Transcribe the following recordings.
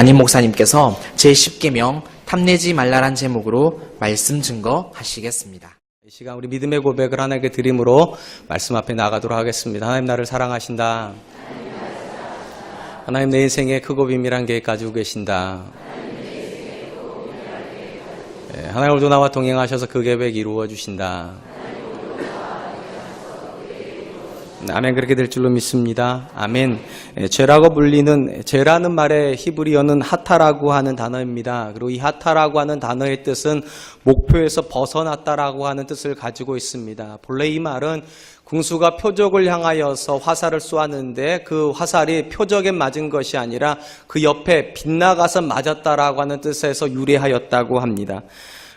담임 목사님께서 제10계명 탐내지 말라란 제목으로 말씀 증거하시겠습니다. 이 시간 우리 믿음의 고백을 하나님께 드림으로 말씀 앞에 나가도록 하겠습니다. 하나님 나를 사랑하신다. 하나님 내 인생에 크고 비밀한 계획 가지고 계신다. 하나님 오늘도 나와 동행하셔서 그 계획 이루어 주신다. 아멘. 그렇게 될 줄로 믿습니다. 아멘. 죄라고 불리는, 죄라는 말의 히브리어는 하타라고 하는 단어입니다. 그리고 이 하타라고 하는 단어의 뜻은 목표에서 벗어났다라고 하는 뜻을 가지고 있습니다. 본래 이 말은 궁수가 표적을 향하여서 화살을 쏘았는데 그 화살이 표적에 맞은 것이 아니라 그 옆에 빗나가서 맞았다라고 하는 뜻에서 유래하였다고 합니다.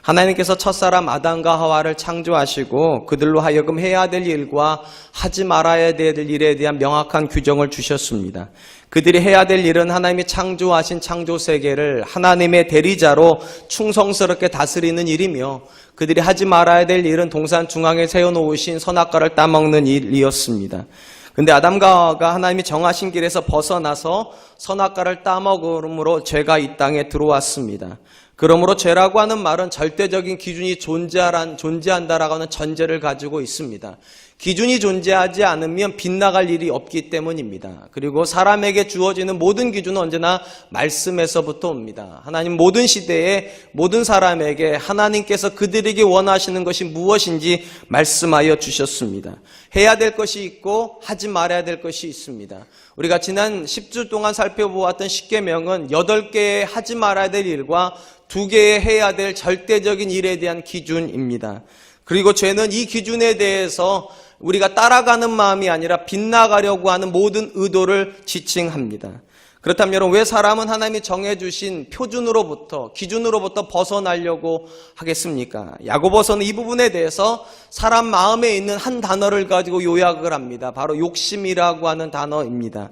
하나님께서 첫사람 아담과 하와를 창조하시고 그들로 하여금 해야 될 일과 하지 말아야 될 일에 대한 명확한 규정을 주셨습니다. 그들이 해야 될 일은 하나님이 창조하신 창조세계를 하나님의 대리자로 충성스럽게 다스리는 일이며, 그들이 하지 말아야 될 일은 동산 중앙에 세워놓으신 선악과를 따먹는 일이었습니다. 근데 아담과 하와가 하나님이 정하신 길에서 벗어나서 선악과를 따먹음으로 죄가 이 땅에 들어왔습니다. 그러므로 죄라고 하는 말은 절대적인 기준이 존재한다라고 하는 전제를 가지고 있습니다. 기준이 존재하지 않으면 빗나갈 일이 없기 때문입니다. 그리고 사람에게 주어지는 모든 기준은 언제나 말씀에서부터 옵니다. 하나님 모든 시대에 모든 사람에게 하나님께서 그들에게 원하시는 것이 무엇인지 말씀하여 주셨습니다. 해야 될 것이 있고 하지 말아야 될 것이 있습니다. 우리가 지난 10주 동안 살펴보았던 10계명은 8개의 하지 말아야 될 일과 2개의 해야 될 절대적인 일에 대한 기준입니다. 그리고 죄는 이 기준에 대해서 우리가 따라가는 마음이 아니라 빗나가려고 하는 모든 의도를 지칭합니다. 그렇다면 여러분, 왜 사람은 하나님이 정해주신 표준으로부터, 기준으로부터 벗어나려고 하겠습니까? 야고보서는 이 부분에 대해서 사람 마음에 있는 한 단어를 가지고 요약을 합니다. 바로 욕심이라고 하는 단어입니다.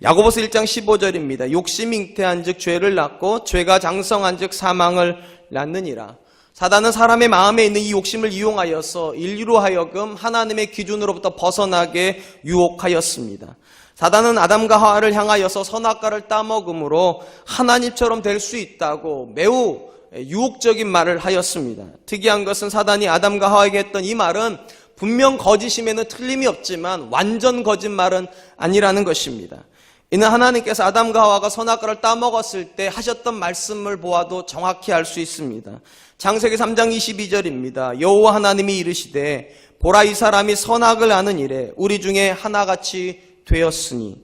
야고보서 1장 15절입니다. 욕심이 잉태한 즉 죄를 낳고 죄가 장성한 즉 사망을 낳느니라. 사단은 사람의 마음에 있는 이 욕심을 이용하여서 인류로 하여금 하나님의 기준으로부터 벗어나게 유혹하였습니다. 사단은 아담과 하와를 향하여서 선악과를 따먹음으로 하나님처럼 될 수 있다고 매우 유혹적인 말을 하였습니다. 특이한 것은 사단이 아담과 하와에게 했던 이 말은 분명 거짓임에는 틀림이 없지만 완전 거짓말은 아니라는 것입니다. 이는 하나님께서 아담과 하와가 선악과를 따먹었을 때 하셨던 말씀을 보아도 정확히 알 수 있습니다. 창세기 3장 22절입니다. 여호와 하나님이 이르시되 보라, 이 사람이 선악을 아는 일에 우리 중에 하나같이 되었으니.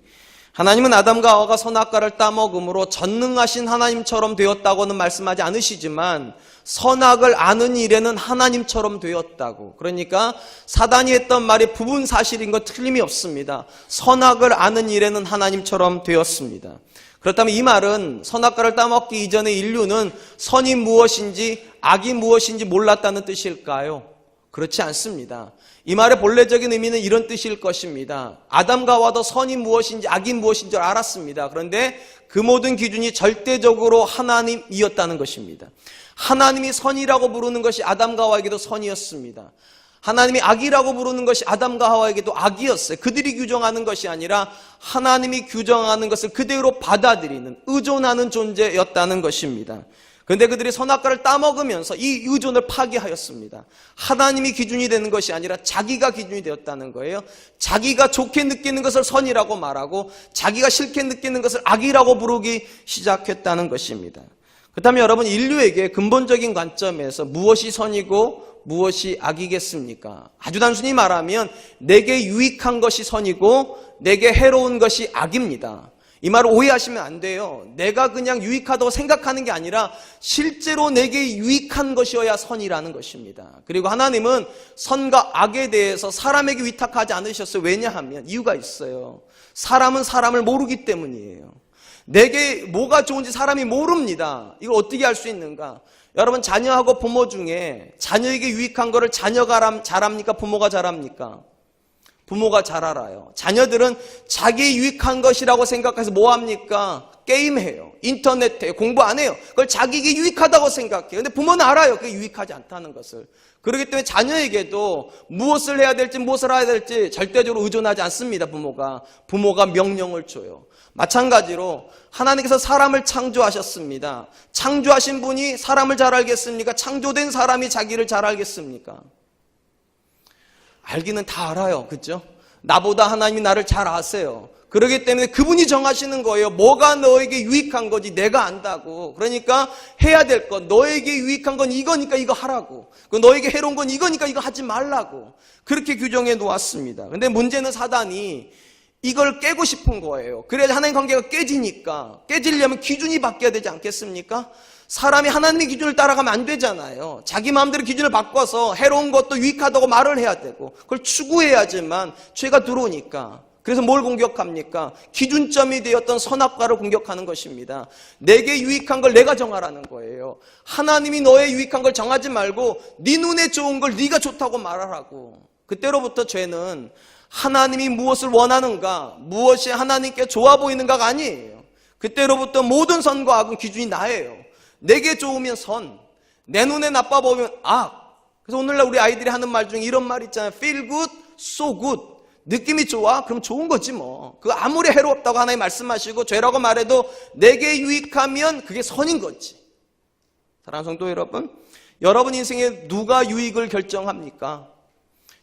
하나님은 아담과 하와가 선악과를 따먹음으로 전능하신 하나님처럼 되었다고는 말씀하지 않으시지만 선악을 아는 일에는 하나님처럼 되었다고. 그러니까 사단이 했던 말이 부분 사실인 것 틀림이 없습니다. 선악을 아는 일에는 하나님처럼 되었습니다. 그렇다면 이 말은 선악과를 따먹기 이전의 인류는 선이 무엇인지 악이 무엇인지 몰랐다는 뜻일까요? 그렇지 않습니다. 이 말의 본래적인 의미는 이런 뜻일 것입니다. 아담과 하와도 선이 무엇인지 악이 무엇인지 알았습니다. 그런데 그 모든 기준이 절대적으로 하나님이었다는 것입니다. 하나님이 선이라고 부르는 것이 아담과 하와에게도 선이었습니다. 하나님이 악이라고 부르는 것이 아담과 하와에게도 악이었어요. 그들이 규정하는 것이 아니라 하나님이 규정하는 것을 그대로 받아들이는, 의존하는 존재였다는 것입니다. 그런데 그들이 선악과를 따먹으면서 이 의존을 파괴하였습니다. 하나님이 기준이 되는 것이 아니라 자기가 기준이 되었다는 거예요. 자기가 좋게 느끼는 것을 선이라고 말하고 자기가 싫게 느끼는 것을 악이라고 부르기 시작했다는 것입니다. 그렇다면 여러분, 인류에게 근본적인 관점에서 무엇이 선이고 무엇이 악이겠습니까? 아주 단순히 말하면 내게 유익한 것이 선이고 내게 해로운 것이 악입니다. 이 말을 오해하시면 안 돼요. 내가 그냥 유익하다고 생각하는 게 아니라 실제로 내게 유익한 것이어야 선이라는 것입니다. 그리고 하나님은 선과 악에 대해서 사람에게 위탁하지 않으셨어요. 왜냐하면 이유가 있어요. 사람은 사람을 모르기 때문이에요. 내게 뭐가 좋은지 사람이 모릅니다. 이걸 어떻게 알 수 있는가? 여러분, 자녀하고 부모 중에 자녀에게 유익한 거를 자녀가 잘합니까? 부모가 잘합니까? 부모가 잘 알아요. 자녀들은 자기 유익한 것이라고 생각해서 뭐 합니까? 게임해요. 인터넷해요. 공부 안 해요. 그걸 자기에게 유익하다고 생각해요. 근데 부모는 알아요. 그게 유익하지 않다는 것을. 그렇기 때문에 자녀에게도 무엇을 해야 될지 무엇을 해야 될지 절대적으로 의존하지 않습니다. 부모가 명령을 줘요. 마찬가지로 하나님께서 사람을 창조하셨습니다. 창조하신 분이 사람을 잘 알겠습니까? 창조된 사람이 자기를 잘 알겠습니까? 알기는 다 알아요. 그렇죠? 나보다 하나님이 나를 잘 아세요. 그렇기 때문에 그분이 정하시는 거예요. 뭐가 너에게 유익한 거지 내가 안다고. 그러니까 해야 될 것, 너에게 유익한 건 이거니까 이거 하라고. 너에게 해로운 건 이거니까 이거 하지 말라고. 그렇게 규정해 놓았습니다. 근데 문제는 사단이 이걸 깨고 싶은 거예요. 그래야 하나님 관계가 깨지니까. 깨지려면 기준이 바뀌어야 되지 않겠습니까? 사람이 하나님의 기준을 따라가면 안 되잖아요. 자기 마음대로 기준을 바꿔서 해로운 것도 유익하다고 말을 해야 되고 그걸 추구해야지만 죄가 들어오니까. 그래서 뭘 공격합니까? 기준점이 되었던 선악과를 공격하는 것입니다. 내게 유익한 걸 내가 정하라는 거예요. 하나님이 너의 유익한 걸 정하지 말고 네 눈에 좋은 걸 네가 좋다고 말하라고. 그때로부터 죄는 하나님이 무엇을 원하는가, 무엇이 하나님께 좋아 보이는가가 아니에요. 그때로부터 모든 선과 악은 기준이 나예요. 내게 좋으면 선, 내 눈에 나빠 보이면 악. 그래서 오늘날 우리 아이들이 하는 말 중에 이런 말 있잖아요. feel good, so good. 느낌이 좋아? 그럼 좋은 거지 뭐. 그 아무리 해롭다고 하나님 말씀하시고 죄라고 말해도 내게 유익하면 그게 선인 거지. 사랑하는 성도 여러분, 여러분 인생에 누가 유익을 결정합니까?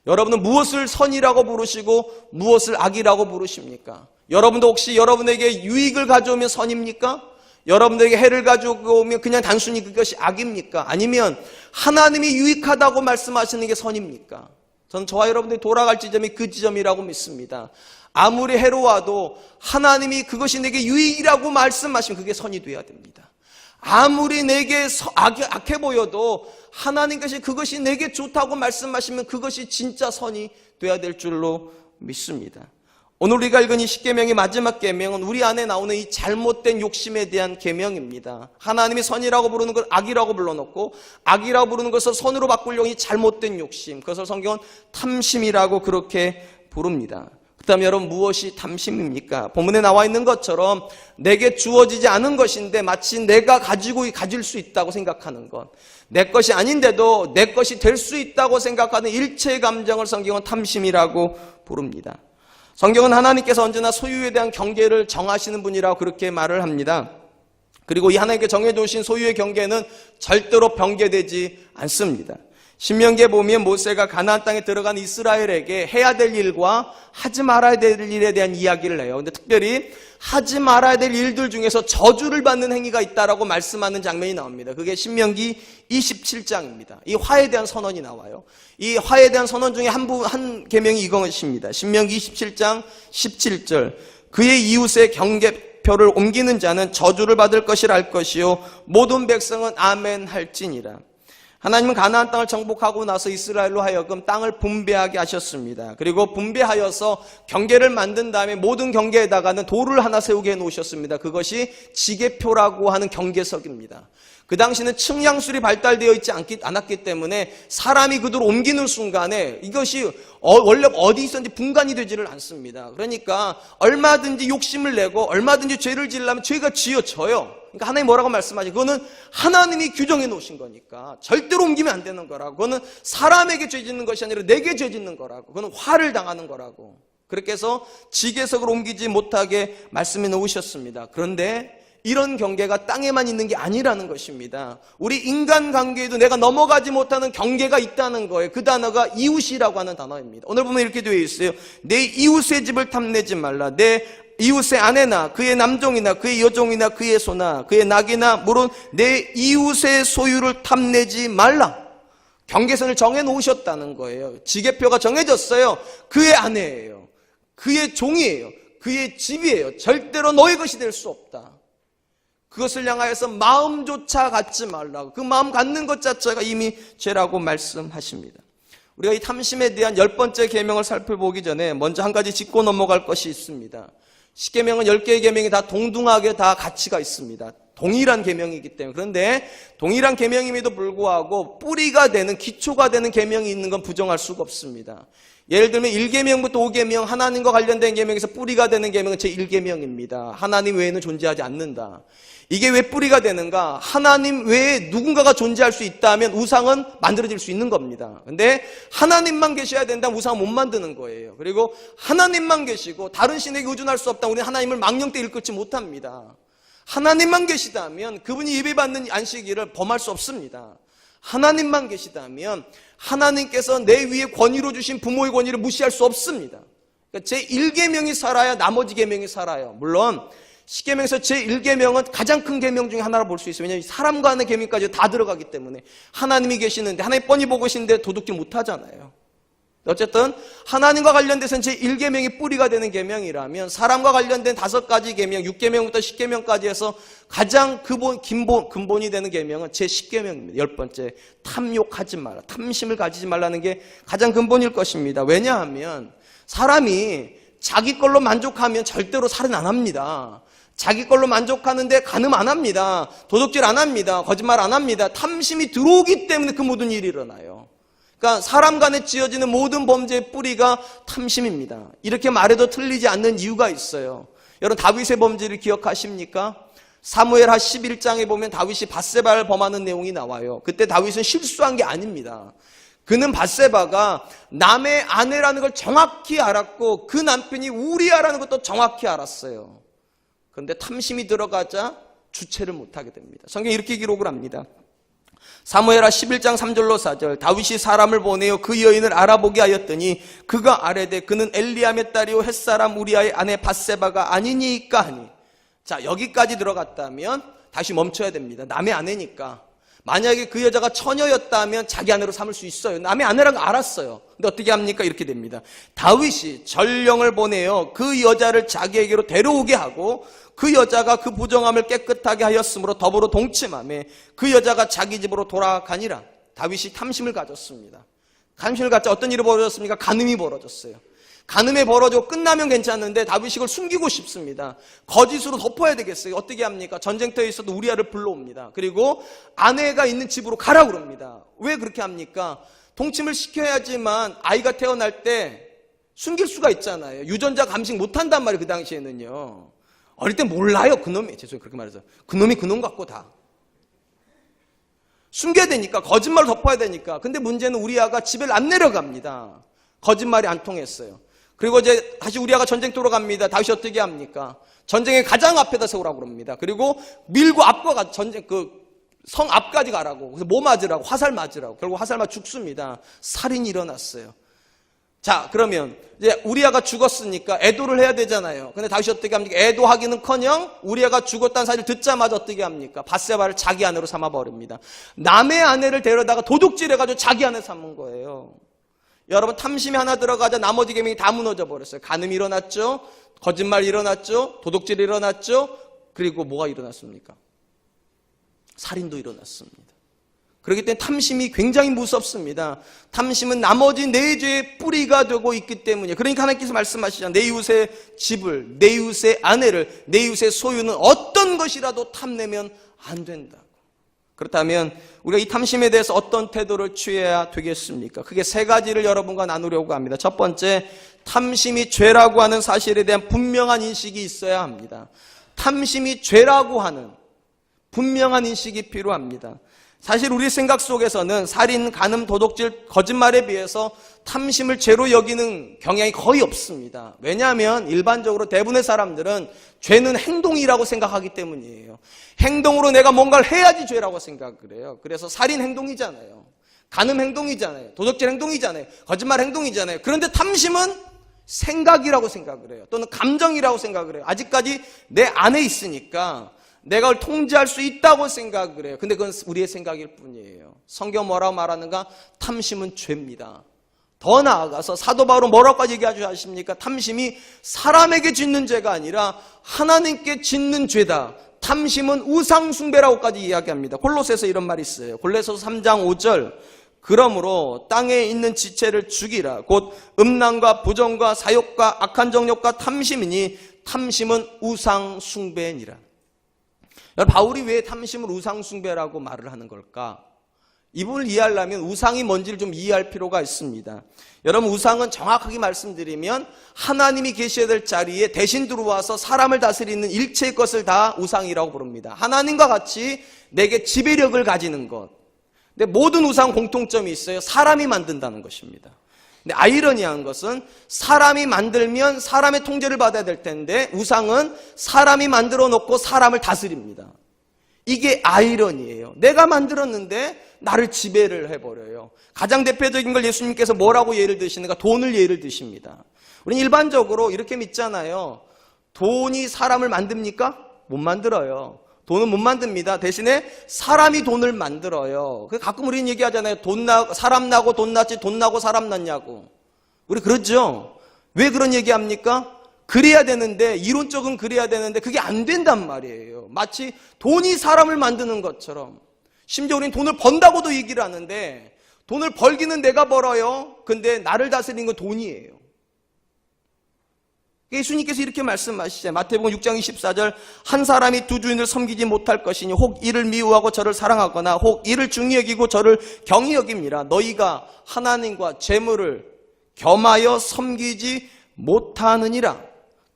여러분은 무엇을 선이라고 부르시고 무엇을 악이라고 부르십니까? 여러분도 혹시 여러분에게 유익을 가져오면 선입니까? 여러분들에게 해를 가져오면 그냥 단순히 그것이 악입니까? 아니면 하나님이 유익하다고 말씀하시는 게 선입니까? 저는 저와 여러분들이 돌아갈 지점이 그 지점이라고 믿습니다. 아무리 해로워도 하나님이 그것이 내게 유익이라고 말씀하시면 그게 선이 돼야 됩니다. 아무리 내게 악해 보여도 하나님께서 그것이 내게 좋다고 말씀하시면 그것이 진짜 선이 돼야 될 줄로 믿습니다. 오늘 우리가 읽은 이 10계명의 마지막 계명은 우리 안에 나오는 이 잘못된 욕심에 대한 계명입니다. 하나님이 선이라고 부르는 걸 악이라고 불러놓고 악이라고 부르는 것을 선으로 바꾸려고 이 잘못된 욕심, 그것을 성경은 탐심이라고 그렇게 부릅니다. 그렇다면 여러분 무엇이 탐심입니까? 본문에 나와 있는 것처럼 내게 주어지지 않은 것인데 마치 내가 가질 수 있다고 생각하는 것, 내 것이 아닌데도 내 것이 될 수 있다고 생각하는 일체의 감정을 성경은 탐심이라고 부릅니다. 성경은 하나님께서 언제나 소유에 대한 경계를 정하시는 분이라고 그렇게 말을 합니다. 그리고 이 하나님께 정해두신 소유의 경계는 절대로 변개되지 않습니다. 신명기에 보면 모세가 가나안 땅에 들어간 이스라엘에게 해야 될 일과 하지 말아야 될 일에 대한 이야기를 해요. 근데 특별히 하지 말아야 될 일들 중에서 저주를 받는 행위가 있다라고 말씀하는 장면이 나옵니다. 그게 신명기 27장입니다. 이 화에 대한 선언이 나와요. 이 화에 대한 선언 중에 한 계명이 이것입니다. 신명기 27장 17절. 그의 이웃의 경계표를 옮기는 자는 저주를 받을 것이라 할 것이요 모든 백성은 아멘 할지니라. 하나님은 가나안 땅을 정복하고 나서 이스라엘로 하여금 땅을 분배하게 하셨습니다. 그리고 분배하여서 경계를 만든 다음에 모든 경계에다가는 돌을 하나 세우게 해놓으셨습니다. 그것이 지계표라고 하는 경계석입니다. 그 당시는 측량술이 발달되어 있지 않았기 때문에 사람이 그 돌을 옮기는 순간에 이것이 원래 어디 있었는지 분간이 되지를 않습니다. 그러니까 얼마든지 욕심을 내고 얼마든지 죄를 지으려면 죄가 지어져요. 그러니까 하나님이 뭐라고 말씀하죠? 그거는 하나님이 규정해 놓으신 거니까 절대로 옮기면 안 되는 거라고. 그거는 사람에게 죄 짓는 것이 아니라 내게 죄 짓는 거라고. 그거는 화를 당하는 거라고. 그렇게 해서 지계석을 옮기지 못하게 말씀해 놓으셨습니다. 그런데 이런 경계가 땅에만 있는 게 아니라는 것입니다. 우리 인간관계에도 내가 넘어가지 못하는 경계가 있다는 거예요. 그 단어가 이웃이라고 하는 단어입니다. 오늘 보면 이렇게 되어 있어요. 내 이웃의 집을 탐내지 말라. 내 이웃의 아내나 그의 남종이나 그의 여종이나 그의 소나 그의 낙이나 물론 내 이웃의 소유를 탐내지 말라. 경계선을 정해 놓으셨다는 거예요. 지계표가 정해졌어요. 그의 아내예요. 그의 종이에요. 그의 집이에요. 절대로 너의 것이 될 수 없다. 그것을 향하여서 마음조차 갖지 말라고. 그 마음 갖는 것 자체가 이미 죄라고 말씀하십니다. 우리가 이 탐심에 대한 10번째 계명을 살펴보기 전에 먼저 한 가지 짚고 넘어갈 것이 있습니다. 10계명은 10개의 계명이 다 동등하게 다 가치가 있습니다. 동일한 계명이기 때문에. 그런데 동일한 계명임에도 불구하고 뿌리가 되는, 기초가 되는 계명이 있는 건 부정할 수가 없습니다. 예를 들면 1계명부터 5계명, 하나님과 관련된 계명에서 뿌리가 되는 계명은 제1계명입니다. 하나님 외에는 존재하지 않는다. 이게 왜 뿌리가 되는가? 하나님 외에 누군가가 존재할 수 있다면 우상은 만들어질 수 있는 겁니다. 근데 하나님만 계셔야 된다면 우상은 못 만드는 거예요. 그리고 하나님만 계시고 다른 신에게 의존할 수 없다면 우리는 하나님을 망령되이 일컫지 못합니다. 하나님만 계시다면 그분이 예배받는 안식일을 범할 수 없습니다. 하나님만 계시다면 하나님께서 내 위에 권위로 주신 부모의 권위를 무시할 수 없습니다. 그러니까 제1계명이 살아야 나머지 계명이 살아요. 물론 십계명에서 제1계명은 가장 큰 계명 중에 하나로 볼 수 있어요. 왜냐하면 사람과 하는 계명까지 다 들어가기 때문에. 하나님이 계시는데 하나님 뻔히 보고 계신데 도둑질 못하잖아요. 어쨌든 하나님과 관련돼서는 제1계명이 뿌리가 되는 계명이라면 사람과 관련된 5가지 계명, 6계명부터 10계명까지 해서 가장 근본이 되는 계명은 제10계명입니다. 10번째, 탐욕하지 마라. 탐심을 가지지 말라는 게 가장 근본일 것입니다. 왜냐하면 사람이 자기 걸로 만족하면 절대로 살인 안 합니다. 자기 걸로 만족하는데 간음 안 합니다. 도둑질 안 합니다. 거짓말 안 합니다. 탐심이 들어오기 때문에 그 모든 일이 일어나요. 그러니까 사람 간에 지어지는 모든 범죄의 뿌리가 탐심입니다. 이렇게 말해도 틀리지 않는 이유가 있어요. 여러분 다윗의 범죄를 기억하십니까? 사무엘하 11장에 보면 다윗이 밧세바를 범하는 내용이 나와요. 그때 다윗은 실수한 게 아닙니다. 그는 밧세바가 남의 아내라는 걸 정확히 알았고 그 남편이 우리아라는 것도 정확히 알았어요. 그런데 탐심이 들어가자 주체를 못하게 됩니다. 성경에 이렇게 기록을 합니다. 사무엘하 11장 3절로 4절 다윗이 사람을 보내어 그 여인을 알아보게 하였더니 그가 아뢰되 그는 엘리암의 딸이요 햇사람 우리아의 아내 밧세바가 아니니까 하니. 자, 여기까지 들어갔다면 다시 멈춰야 됩니다. 남의 아내니까. 만약에 그 여자가 처녀였다면 자기 아내로 삼을 수 있어요. 남의 아내라는 거 알았어요. 근데 어떻게 합니까? 이렇게 됩니다. 다윗이 전령을 보내어 그 여자를 자기에게로 데려오게 하고 그 여자가 그 부정함을 깨끗하게 하였으므로 더불어 동침하며 그 여자가 자기 집으로 돌아가니라. 다윗이 탐심을 가졌습니다. 탐심을 갖자 어떤 일이 벌어졌습니까? 간음이 벌어졌어요. 간음에 벌어져 끝나면 괜찮은데 다윗이 이걸 숨기고 싶습니다. 거짓으로 덮어야 되겠어요. 어떻게 합니까? 전쟁터에 있어도 우리아를 불러옵니다. 그리고 아내가 있는 집으로 가라고 그럽니다. 왜 그렇게 합니까? 동침을 시켜야지만 아이가 태어날 때 숨길 수가 있잖아요. 유전자 감식 못한단 말이에요. 그 당시에는요. 어릴 때 몰라요. 그놈이. 죄송해요. 그렇게 말해서. 그놈이 그놈 같고 다. 숨겨야 되니까. 거짓말을 덮어야 되니까. 근데 문제는 우리아가 집에 안 내려갑니다. 거짓말이 안 통했어요. 그리고 이제 다시 우리아가 전쟁터로 갑니다. 다윗이 어떻게 합니까? 전쟁의 가장 앞에다 세우라고 그럽니다. 그리고 밀고 앞과 전쟁 성 앞까지 가라고. 그래서 뭐 맞으라고? 화살 맞으라고. 결국 화살 맞 죽습니다. 살인이 일어났어요. 자, 그러면 이제 우리아가 죽었으니까 애도를 해야 되잖아요. 근데 다윗이 어떻게 합니까? 애도하기는커녕 우리아가 죽었다는 사실을 듣자마자 어떻게 합니까? 밧세바를 자기 아내로 삼아 버립니다. 남의 아내를 데려다가 도둑질해가지고 자기 아내 삼은 거예요. 여러분 탐심이 하나 들어가자 나머지 계명이 다 무너져 버렸어요. 간음이 일어났죠. 거짓말이 일어났죠. 도둑질이 일어났죠. 그리고 뭐가 일어났습니까? 살인도 일어났습니다. 그렇기 때문에 탐심이 굉장히 무섭습니다. 탐심은 나머지 네 죄의 뿌리가 되고 있기 때문에. 그러니까 하나님께서 말씀하시잖아요. 내 이웃의 집을, 내 이웃의 아내를, 내 이웃의 소유는 어떤 것이라도 탐내면 안 된다. 그렇다면 우리가 이 탐심에 대해서 어떤 태도를 취해야 되겠습니까? 크게 3가지를 여러분과 나누려고 합니다. 첫 번째, 탐심이 죄라고 하는 사실에 대한 분명한 인식이 있어야 합니다. 탐심이 죄라고 하는 분명한 인식이 필요합니다. 사실 우리 생각 속에서는 살인, 간음, 도둑질, 거짓말에 비해서 탐심을 죄로 여기는 경향이 거의 없습니다. 왜냐하면 일반적으로 대부분의 사람들은 죄는 행동이라고 생각하기 때문이에요. 행동으로 내가 뭔가를 해야지 죄라고 생각을 해요. 그래서 살인 행동이잖아요. 간음 행동이잖아요. 도둑질 행동이잖아요. 거짓말 행동이잖아요. 그런데 탐심은 생각이라고 생각을 해요. 또는 감정이라고 생각을 해요. 아직까지 내 안에 있으니까 내가 그걸 통제할 수 있다고 생각을 해요. 근데 그건 우리의 생각일 뿐이에요. 성경 뭐라고 말하는가? 탐심은 죄입니다. 더 나아가서 사도 바울은 뭐라고까지 얘기하지 않습니까? 탐심이 사람에게 짓는 죄가 아니라 하나님께 짓는 죄다. 탐심은 우상숭배라고까지 이야기합니다. 골로새서 이런 말이 있어요. 골로새서 3장 5절 그러므로 땅에 있는 지체를 죽이라. 곧 음란과 부정과 사욕과 악한 정욕과 탐심이니 탐심은 우상숭배니라. 바울이 왜 탐심을 우상숭배라고 말을 하는 걸까? 이 부분을 이해하려면 우상이 뭔지를 좀 이해할 필요가 있습니다. 여러분, 우상은 정확하게 말씀드리면 하나님이 계셔야 될 자리에 대신 들어와서 사람을 다스리는 일체의 것을 다 우상이라고 부릅니다. 하나님과 같이 내게 지배력을 가지는 것. 근데 모든 우상 공통점이 있어요. 사람이 만든다는 것입니다. 근데 아이러니한 것은 사람이 만들면 사람의 통제를 받아야 될 텐데 우상은 사람이 만들어 놓고 사람을 다스립니다. 이게 아이러니예요. 내가 만들었는데 나를 지배를 해버려요. 가장 대표적인 걸 예수님께서 뭐라고 예를 드시는가? 돈을 예를 드십니다. 우리는 일반적으로 이렇게 믿잖아요. 돈이 사람을 만듭니까? 못 만들어요. 돈은 못 만듭니다. 대신에 사람이 돈을 만들어요. 가끔 우리는 얘기하잖아요. 사람 나고 돈 났지 돈 나고 사람 났냐고. 우리 그러죠? 왜 그런 얘기합니까? 그래야 되는데, 이론적은 그래야 되는데 그게 안 된단 말이에요. 마치 돈이 사람을 만드는 것처럼. 심지어 우리는 돈을 번다고도 얘기를 하는데 돈을 벌기는 내가 벌어요. 근데 나를 다스리는 건 돈이에요. 예수님께서 이렇게 말씀하시죠. 마태복음 6장 24절, 한 사람이 두 주인을 섬기지 못할 것이니 혹 이를 미워하고 저를 사랑하거나 혹 이를 중히 여기고 저를 경히 여깁니다. 너희가 하나님과 재물을 겸하여 섬기지 못하느니라.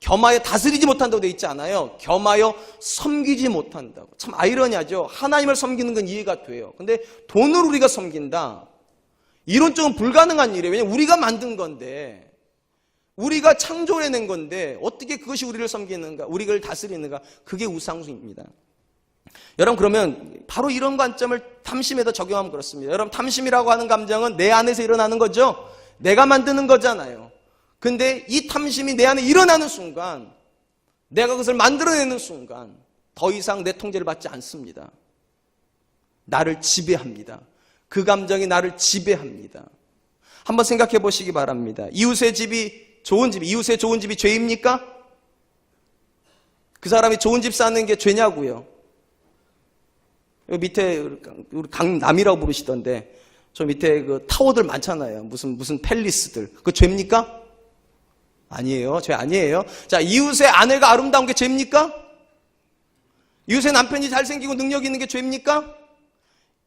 겸하여 다스리지 못한다고 되어 있지 않아요. 겸하여 섬기지 못한다고. 참 아이러니하죠. 하나님을 섬기는 건 이해가 돼요. 근데 돈을 우리가 섬긴다. 이론적으로 불가능한 일이에요. 왜냐하면 우리가 만든 건데, 우리가 창조해낸 건데 어떻게 그것이 우리를 섬기는가, 우리를 다스리는가. 그게 우상숭입니다. 여러분, 그러면 바로 이런 관점을 탐심에다 적용하면 그렇습니다. 여러분, 탐심이라고 하는 감정은 내 안에서 일어나는 거죠. 내가 만드는 거잖아요. 근데 이 탐심이 내 안에 일어나는 순간, 내가 그것을 만들어내는 순간 더 이상 내 통제를 받지 않습니다. 나를 지배합니다. 그 감정이 나를 지배합니다. 한번 생각해 보시기 바랍니다. 이웃의 좋은 집이 죄입니까? 그 사람이 좋은 집 사는 게 죄냐고요. 여기 밑에 우리 강남이라고 부르시던데 저 밑에 그 타워들 많잖아요. 무슨 팰리스들. 그거 죄입니까? 아니에요. 죄 아니에요. 자, 이웃의 아내가 아름다운 게 죄입니까? 이웃의 남편이 잘생기고 능력 있는 게 죄입니까?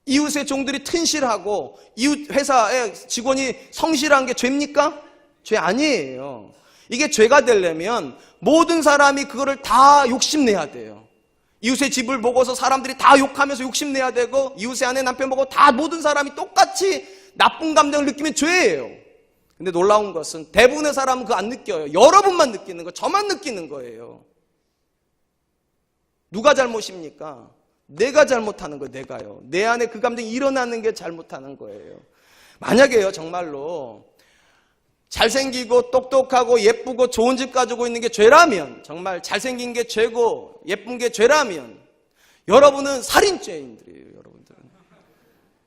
이웃의 종들이 튼실하고 이웃 회사의 직원이 성실한 게 죄입니까? 죄 아니에요. 이게 죄가 되려면 모든 사람이 그거를 다 욕심내야 돼요. 이웃의 집을 보고서 사람들이 다 욕하면서 욕심내야 되고, 이웃의 아내 남편 보고 다 모든 사람이 똑같이 나쁜 감정을 느끼면 죄예요. 근데 놀라운 것은 대부분의 사람은 그거 안 느껴요. 여러분만 느끼는 거, 저만 느끼는 거예요. 누가 잘못입니까? 내가 잘못하는 거예요. 내가요. 내 안에 그 감정이 일어나는 게 잘못하는 거예요. 만약에요, 정말로 잘생기고 똑똑하고 예쁘고 좋은 집 가지고 있는 게 죄라면, 정말 잘생긴 게 죄고 예쁜 게 죄라면 여러분은 살인죄인들이에요. 여러분들은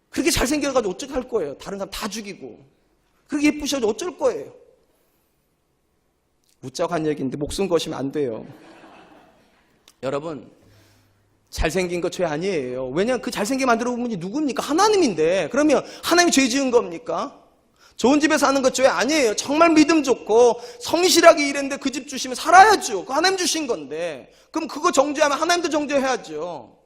그렇게 잘생겨가지고 어떡할 거예요? 다른 사람 다 죽이고. 그렇게 예쁘셔도 어쩔 거예요? 웃자고 한 얘기인데 목숨 거시면 안 돼요. 여러분, 잘생긴 거 죄 아니에요. 왜냐하면 그 잘생기게 만들어 본 분이 누굽니까? 하나님인데. 그러면 하나님이 죄 지은 겁니까? 좋은 집에 사는 거 죄 아니에요. 정말 믿음 좋고 성실하게 일했는데 그 집 주시면 살아야죠. 그 하나님 주신 건데. 그럼 그거 정죄하면 하나님도 정죄해야죠.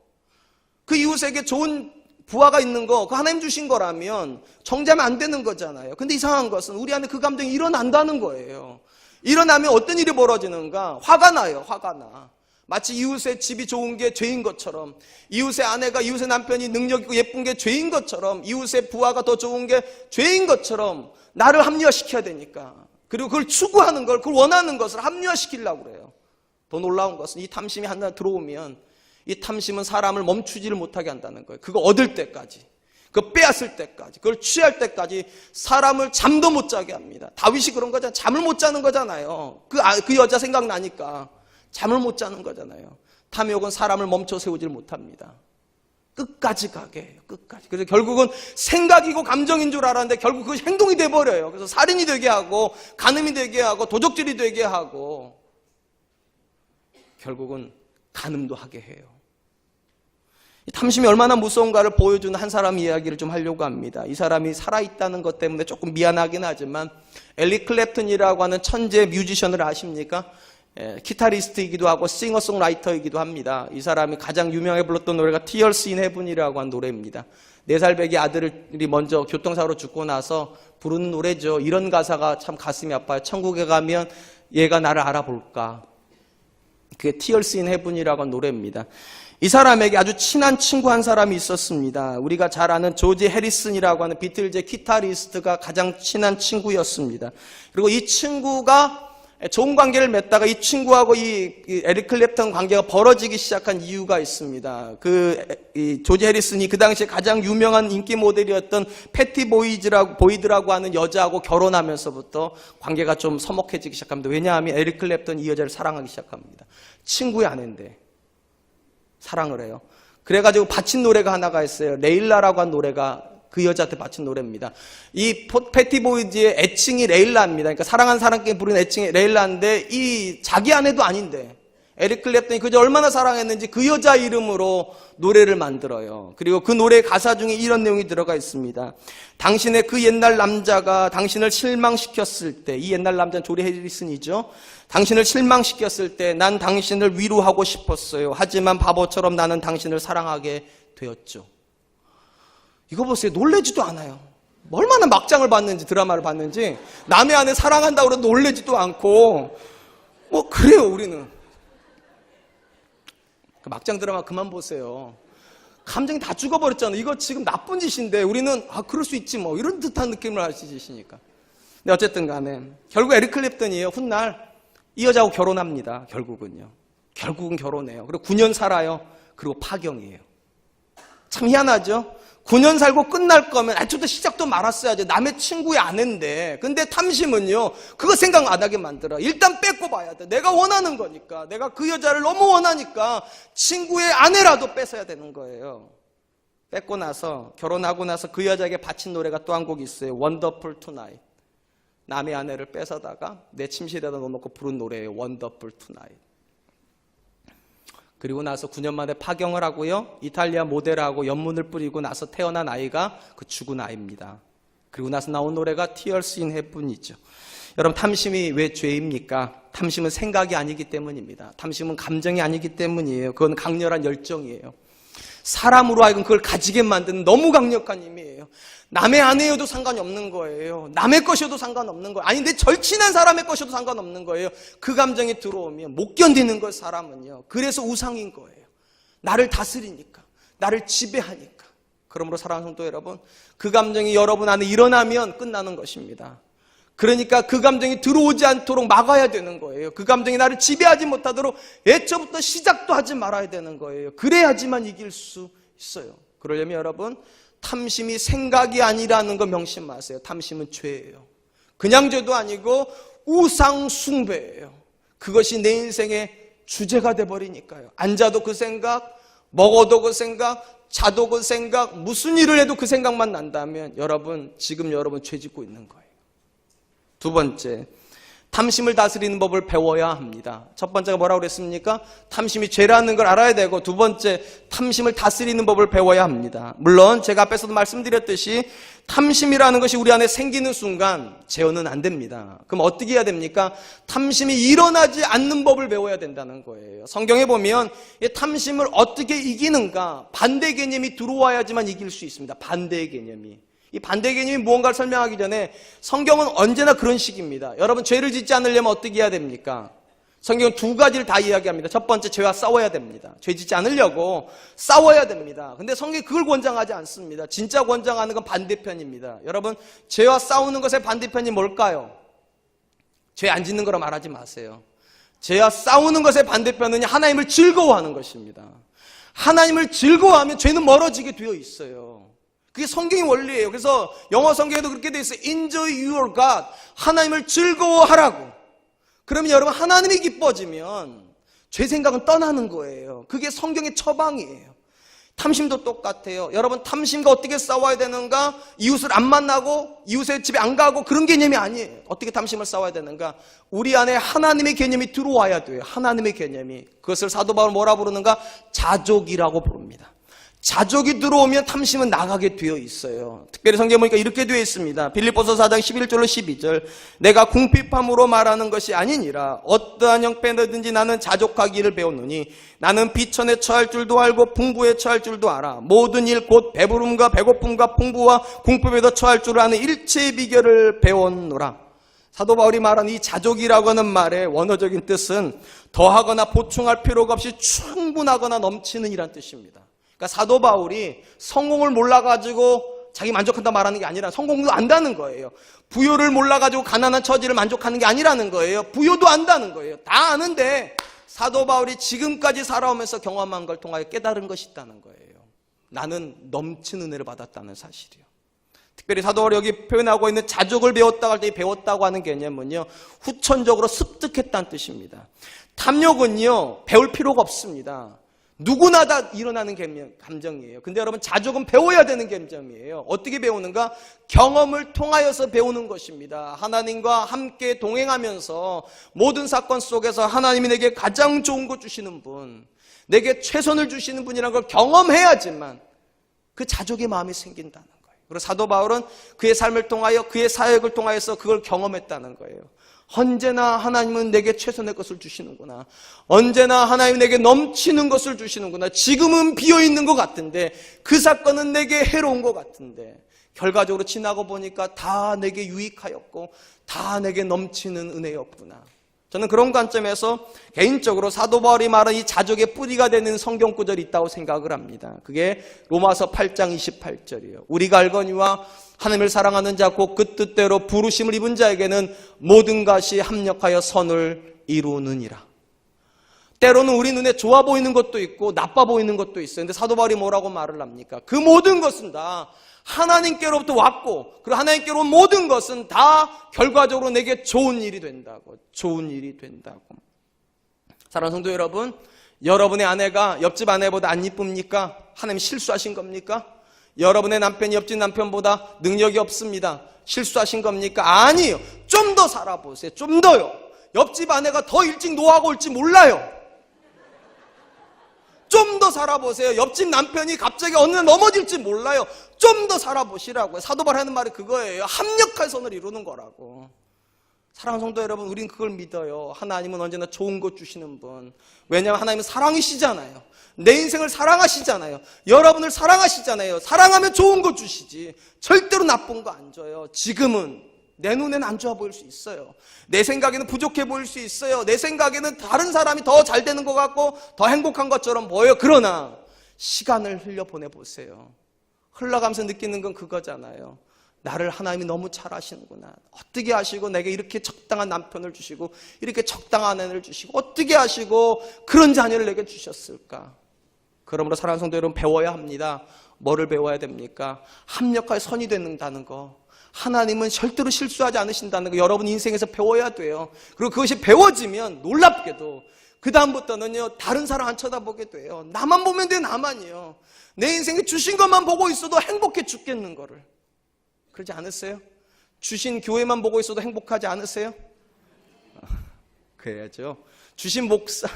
그 이웃에게 좋은 부하가 있는 거, 그 하나님 주신 거라면 정죄하면 안 되는 거잖아요. 근데 이상한 것은 우리 안에 그 감정이 일어난다는 거예요. 일어나면 어떤 일이 벌어지는가? 화가 나요. 화가 나. 마치 이웃의 집이 좋은 게 죄인 것처럼, 이웃의 아내가, 이웃의 남편이 능력 있고 예쁜 게 죄인 것처럼, 이웃의 부하가 더 좋은 게 죄인 것처럼 나를 합리화시켜야 되니까, 그리고 그걸 추구하는 걸, 그걸 원하는 것을 합리화시키려고 그래요. 더 놀라운 것은 이 탐심이 하나 들어오면 이 탐심은 사람을 멈추지를 못하게 한다는 거예요. 그거 얻을 때까지, 그거 빼앗을 때까지, 그걸 취할 때까지 사람을 잠도 못 자게 합니다. 다윗이 그런 거잖아요. 잠을 못 자는 거잖아요. 그 여자 생각나니까 잠을 못 자는 거잖아요. 탐욕은 사람을 멈춰 세우질 못합니다. 끝까지 가게 해요. 끝까지. 그래서 결국은 생각이고 감정인 줄 알았는데 결국 그것이 행동이 돼버려요. 그래서 살인이 되게 하고 간음이 되게 하고 도적질이 되게 하고 결국은 간음도 하게 해요. 이 탐심이 얼마나 무서운가를 보여주는 한 사람 이야기를 좀 하려고 합니다. 이 사람이 살아있다는 것 때문에 조금 미안하긴 하지만 엘리 클랩튼이라고 하는 천재 뮤지션을 아십니까? 기타리스트이기도 하고 싱어송라이터이기도 합니다. 이 사람이 가장 유명하게 불렀던 노래가 Tears in Heaven이라고 한 노래입니다. 4살 배기 아들이 먼저 교통사고로 죽고 나서 부르는 노래죠. 이런 가사가 참 가슴이 아파요. 천국에 가면 얘가 나를 알아볼까. 그게 Tears in Heaven이라고 한 노래입니다. 이 사람에게 아주 친한 친구 한 사람이 있었습니다. 우리가 잘 아는 조지 해리슨이라고 하는 비틀즈의 기타리스트가 가장 친한 친구였습니다. 그리고 이 친구가 좋은 관계를 맺다가 이 친구하고 이 에릭 클랩턴 관계가 벌어지기 시작한 이유가 있습니다. 이 조지 해리슨이 그 당시에 가장 유명한 인기 모델이었던 패티 보이드라고 하는 여자하고 결혼하면서부터 관계가 좀 서먹해지기 시작합니다. 왜냐하면 에릭 클랩턴이 이 여자를 사랑하기 시작합니다. 친구의 아내인데 사랑을 해요. 그래가지고 바친 노래가 하나가 있어요. 레일라라고 한 노래가 그 여자한테 바친 노래입니다. 이 패티 보이즈의 애칭이 레일라입니다. 그러니까 사랑하는 사람께 부르는 애칭이 레일라인데 이 자기 아내도 아닌데 에릭 클랩턴이 그저 얼마나 사랑했는지 그 여자 이름으로 노래를 만들어요. 그리고 그 노래 가사 중에 이런 내용이 들어가 있습니다. 당신의 그 옛날 남자가 당신을 실망시켰을 때, 이 옛날 남자는 조리 해리슨이죠. 당신을 실망시켰을 때 난 당신을 위로하고 싶었어요. 하지만 바보처럼 나는 당신을 사랑하게 되었죠. 이거 보세요. 놀래지도 않아요. 얼마나 막장을 봤는지, 드라마를 봤는지. 남의 아내 사랑한다고 해도 놀래지도 않고 뭐 그래요. 우리는 그 막장 드라마 그만 보세요. 감정이 다 죽어버렸잖아요. 이거 지금 나쁜 짓인데 우리는 그럴 수 있지 뭐 이런 듯한 느낌을 하시니까. 근데 어쨌든 간에 결국 에릭 클랩턴이에요. 훗날 이 여자하고 결혼합니다. 결국은 결혼해요. 그리고 9년 살아요. 그리고 파경이에요. 참 희한하죠? 9년 살고 끝날 거면 애초부터 시작도 말았어야죠. 남의 친구의 아내인데. 근데 탐심은요, 그거 생각 안 하게 만들어. 일단 뺏고 봐야 돼. 내가 원하는 거니까. 내가 그 여자를 너무 원하니까 친구의 아내라도 뺏어야 되는 거예요. 뺏고 나서, 결혼하고 나서 그 여자에게 바친 노래가 또 한 곡 있어요. Wonderful Tonight. 남의 아내를 뺏어다가 내 침실에다 넣어놓고 부른 노래예요. Wonderful Tonight. 그리고 나서 9년 만에 파경을 하고요. 이탈리아 모델하고 연문을 뿌리고 나서 태어난 아이가 그 죽은 아이입니다. 그리고 나서 나온 노래가 Tears in Heaven이죠. 여러분, 탐심이 왜 죄입니까? 탐심은 생각이 아니기 때문입니다. 탐심은 감정이 아니기 때문이에요. 그건 강렬한 열정이에요. 사람으로 하여금 그걸 가지게 만드는 너무 강력한 힘이에요. 남의 아내여도 상관이 없는 거예요. 남의 것이어도 상관없는 거예요. 아니 내 절친한 사람의 것이어도 상관없는 거예요. 그 감정이 들어오면 못 견디는 거예요. 사람은요. 그래서 우상인 거예요. 나를 다스리니까, 나를 지배하니까. 그러므로 사랑하는 성도 여러분, 그 감정이 여러분 안에 일어나면 끝나는 것입니다. 그러니까 그 감정이 들어오지 않도록 막아야 되는 거예요. 그 감정이 나를 지배하지 못하도록 애초부터 시작도 하지 말아야 되는 거예요. 그래야지만 이길 수 있어요. 그러려면 여러분, 탐심이 생각이 아니라는 거 명심 마세요. 탐심은 죄예요. 그냥 죄도 아니고 우상 숭배예요. 그것이 내 인생의 주제가 돼버리니까요. 앉아도 그 생각, 먹어도 그 생각, 자도 그 생각, 무슨 일을 해도 그 생각만 난다면 여러분, 지금 여러분 죄 짓고 있는 거예요. 두 번째, 탐심을 다스리는 법을 배워야 합니다. 첫 번째가 뭐라고 그랬습니까? 탐심이 죄라는 걸 알아야 되고, 두 번째, 탐심을 다스리는 법을 배워야 합니다. 물론 제가 앞에서도 말씀드렸듯이 탐심이라는 것이 우리 안에 생기는 순간 제어는 안 됩니다. 그럼 어떻게 해야 됩니까? 탐심이 일어나지 않는 법을 배워야 된다는 거예요. 성경에 보면 이 탐심을 어떻게 이기는가, 반대 개념이 들어와야지만 이길 수 있습니다. 반대의 개념이. 이 반대 개념이 무언가를 설명하기 전에 성경은 언제나 그런 식입니다. 여러분, 죄를 짓지 않으려면 어떻게 해야 됩니까? 성경은 두 가지를 다 이야기합니다. 첫 번째, 죄와 싸워야 됩니다. 죄 짓지 않으려고 싸워야 됩니다. 근데 성경이 그걸 권장하지 않습니다. 진짜 권장하는 건 반대편입니다. 여러분, 죄와 싸우는 것의 반대편이 뭘까요? 죄 안 짓는 거라 말하지 마세요. 죄와 싸우는 것의 반대편은 하나님을 즐거워하는 것입니다. 하나님을 즐거워하면 죄는 멀어지게 되어 있어요. 그게 성경의 원리예요. 그래서 영어 성경에도 그렇게 되어 있어요. Enjoy your God. 하나님을 즐거워하라고. 그러면 여러분, 하나님이 기뻐지면 죄 생각은 떠나는 거예요. 그게 성경의 처방이에요. 탐심도 똑같아요. 여러분, 탐심과 어떻게 싸워야 되는가? 이웃을 안 만나고 이웃의 집에 안 가고 그런 개념이 아니에요. 어떻게 탐심을 싸워야 되는가? 우리 안에 하나님의 개념이 들어와야 돼요. 하나님의 개념이. 그것을 사도 바울은 뭐라 부르는가? 자족이라고 부릅니다. 자족이 들어오면 탐심은 나가게 되어 있어요. 특별히 성경에 보니까 이렇게 되어 있습니다. 빌립보서 4장 11절로 12절. 내가 궁핍함으로 말하는 것이 아니니라. 어떠한 형편이든지 나는 자족하기를 배웠노니 나는 비천에 처할 줄도 알고 풍부에 처할 줄도 알아. 모든 일 곧 배부름과 배고픔과 풍부와 궁핍에도 처할 줄 아는 일체의 비결을 배웠노라. 사도 바울이 말하는 이 자족이라고 하는 말의 원어적인 뜻은 더하거나 보충할 필요가 없이 충분하거나 넘치는 이란 뜻입니다. 그러니까 사도 바울이 성공을 몰라가지고 자기 만족한다 말하는 게 아니라 성공도 안다는 거예요. 부요를 몰라가지고 가난한 처지를 만족하는 게 아니라는 거예요. 부요도 안다는 거예요. 다 아는데 사도 바울이 지금까지 살아오면서 경험한 걸 통하여 깨달은 것이 있다는 거예요. 나는 넘치는 은혜를 받았다는 사실이요. 특별히 사도 바울이 여기 표현하고 있는 자족을 배웠다고 할 때 배웠다고 하는 개념은요, 후천적으로 습득했다는 뜻입니다. 탐욕은요, 배울 필요가 없습니다. 누구나 다 일어나는 감정이에요. 근데 여러분, 자족은 배워야 되는 감정이에요. 어떻게 배우는가? 경험을 통하여서 배우는 것입니다. 하나님과 함께 동행하면서 모든 사건 속에서 하나님이 내게 가장 좋은 것 주시는 분, 내게 최선을 주시는 분이라는 걸 경험해야지만 그 자족의 마음이 생긴다는 거예요. 그리고 사도 바울은 그의 삶을 통하여, 그의 사역을 통하여서 그걸 경험했다는 거예요. 언제나 하나님은 내게 최선의 것을 주시는구나. 언제나 하나님은 내게 넘치는 것을 주시는구나. 지금은 비어있는 것 같은데, 그 사건은 내게 해로운 것 같은데, 결과적으로 지나고 보니까 다 내게 유익하였고 다 내게 넘치는 은혜였구나. 저는 그런 관점에서 개인적으로 사도 바울이 말한 이 자족의 뿌리가 되는 성경 구절이 있다고 생각을 합니다. 그게 로마서 8장 28절이에요. 우리가 알거니와 하나님을 사랑하는 자 곧 그 뜻대로 부르심을 입은 자에게는 모든 것이 합력하여 선을 이루느니라. 때로는 우리 눈에 좋아 보이는 것도 있고 나빠 보이는 것도 있어요. 근데 사도 바울이 뭐라고 말을 합니까? 그 모든 것은 다 하나님께로부터 왔고, 그리고 하나님께로 온 모든 것은 다 결과적으로 내게 좋은 일이 된다고. 좋은 일이 된다고. 사랑하는 성도 여러분, 여러분의 아내가 옆집 아내보다 안 이쁩니까? 하나님 실수하신 겁니까? 여러분의 남편이 옆집 남편보다 능력이 없습니다. 실수하신 겁니까? 아니에요. 좀 더 살아보세요. 좀 더요. 옆집 아내가 더 일찍 노하고 올지 몰라요. 좀 더 살아보세요. 옆집 남편이 갑자기 어느 날 넘어질지 몰라요. 좀 더 살아보시라고요. 사도 바울이 하는 말이 그거예요. 합력할 선을 이루는 거라고. 사랑하는 성도 여러분, 우린 그걸 믿어요. 하나님은 언제나 좋은 것 주시는 분. 왜냐하면 하나님은 사랑이시잖아요. 내 인생을 사랑하시잖아요. 여러분을 사랑하시잖아요. 사랑하면 좋은 것 주시지. 절대로 나쁜 거 안 줘요. 지금은 내 눈에는 안 좋아 보일 수 있어요. 내 생각에는 부족해 보일 수 있어요. 내 생각에는 다른 사람이 더 잘 되는 것 같고 더 행복한 것처럼 보여요. 그러나 시간을 흘려보내보세요. 흘러가면서 느끼는 건 그거잖아요. 나를 하나님이 너무 잘 하시는구나. 어떻게 하시고 내게 이렇게 적당한 남편을 주시고 이렇게 적당한 아내를 주시고 어떻게 하시고 그런 자녀를 내게 주셨을까. 그러므로 사랑하는 성도 여러분, 배워야 합니다. 뭐를 배워야 됩니까? 합력하여 선이 된다는 거. 하나님은 절대로 실수하지 않으신다는 거 여러분 인생에서 배워야 돼요. 그리고 그것이 배워지면 놀랍게도 그 다음부터는요, 다른 사람 안 쳐다보게 돼요. 나만 보면 돼. 나만이요. 내 인생에 주신 것만 보고 있어도 행복해 죽겠는 거를. 그러지 않으세요? 주신 교회만 보고 있어도 행복하지 않으세요? 그래야죠. 주신 목사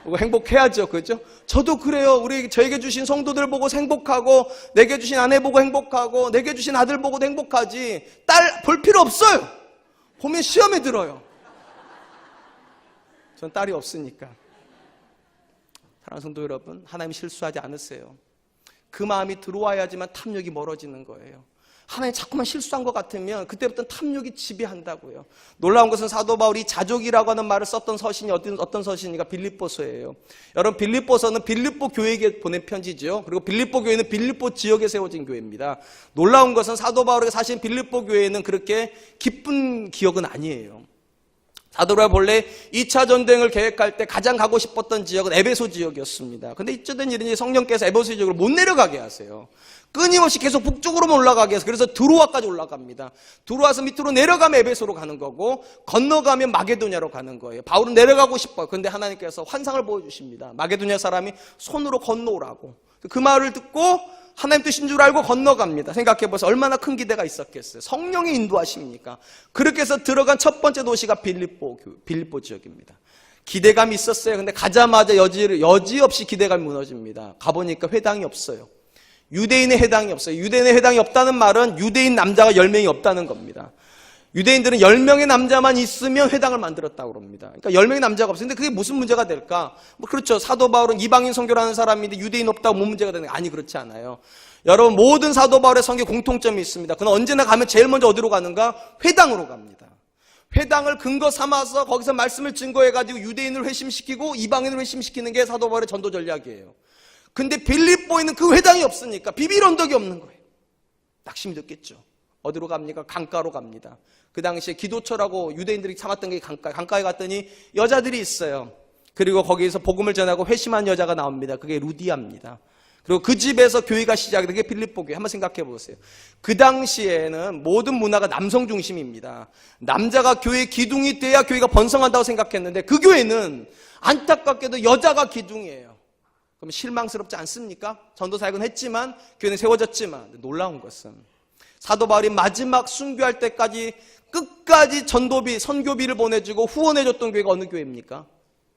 보고 행복해야죠. 그죠? 저도 그래요. 저에게 주신 성도들 보고 행복하고, 내게 주신 아내 보고 행복하고, 내게 주신 아들 보고도 행복하지. 딸 볼 필요 없어요. 보면 시험에 들어요. 전 딸이 없으니까. 사랑하는 성도 여러분, 하나님이 실수하지 않으세요. 그 마음이 들어와야지만 탐욕이 멀어지는 거예요. 하나님 자꾸만 실수한 것 같으면 그때부터는 탐욕이 지배한다고요. 놀라운 것은 사도 바울이 자족이라고 하는 말을 썼던 서신이 어떤 서신이가 빌립보서예요. 여러분, 빌립보서는 빌립보 교회에게 보낸 편지죠. 그리고 빌립보 교회는 빌립보 지역에 세워진 교회입니다. 놀라운 것은 사도 바울에게 사실 빌립보 교회는 그렇게 기쁜 기억은 아니에요. 사도 바울이 본래 2차 전쟁을 계획할 때 가장 가고 싶었던 지역은 에베소 지역이었습니다. 근데 어쩌된 일인지 성령께서 에베소 지역으로 못 내려가게 하세요. 끊임없이 계속 북쪽으로만 올라가게 해서, 그래서 드로아까지 올라갑니다. 드로아서 밑으로 내려가면 에베소로 가는 거고, 건너가면 마게도냐로 가는 거예요. 바울은 내려가고 싶어요. 그런데 하나님께서 환상을 보여주십니다. 마게도냐 사람이 손으로 건너오라고. 그 말을 듣고 하나님 뜻인 줄 알고 건너갑니다. 생각해보세요. 얼마나 큰 기대가 있었겠어요. 성령의 인도하십니까? 그렇게 해서 들어간 첫 번째 도시가 빌립보 지역입니다. 기대감이 있었어요. 근데 가자마자 여지없이 기대감이 무너집니다. 가보니까 회당이 없어요. 유대인의 회당이 없어요. 유대인의 회당이 없다는 말은 유대인 남자가 10명이 없다는 겁니다. 유대인들은 10명의 남자만 있으면 회당을 만들었다고 합니다. 그러니까 10명의 남자가 없어요. 근데 그게 무슨 문제가 될까? 그렇죠. 사도 바울은 이방인 선교라는 사람인데 유대인 없다고 뭐 문제가 되는 거 아니, 그렇지 않아요. 여러분, 모든 사도 바울의 선교 공통점이 있습니다. 그는 언제나 가면 제일 먼저 어디로 가는가? 회당으로 갑니다. 회당을 근거 삼아서 거기서 말씀을 증거해가지고 유대인을 회심시키고 이방인을 회심시키는 게 사도 바울의 전도 전략이에요. 근데 빌립보에는 그 회당이 없으니까 비빌 언덕이 없는 거예요. 낙심이 됐겠죠. 어디로 갑니까? 강가로 갑니다. 그 당시에 기도처라고 유대인들이 삼았던 게 강가에 갔더니 여자들이 있어요. 그리고 거기에서 복음을 전하고 회심한 여자가 나옵니다. 그게 루디아입니다. 그리고 그 집에서 교회가 시작된 게 빌립보 교회. 한번 생각해 보세요. 그 당시에는 모든 문화가 남성 중심입니다. 남자가 교회 기둥이 돼야 교회가 번성한다고 생각했는데 그 교회는 안타깝게도 여자가 기둥이에요. 그럼 실망스럽지 않습니까? 전도 사역은 했지만 교회는 세워졌지만 놀라운 것은 사도 바울이 마지막 순교할 때까지 끝까지 전도비, 선교비를 보내주고 후원해줬던 교회가 어느 교회입니까?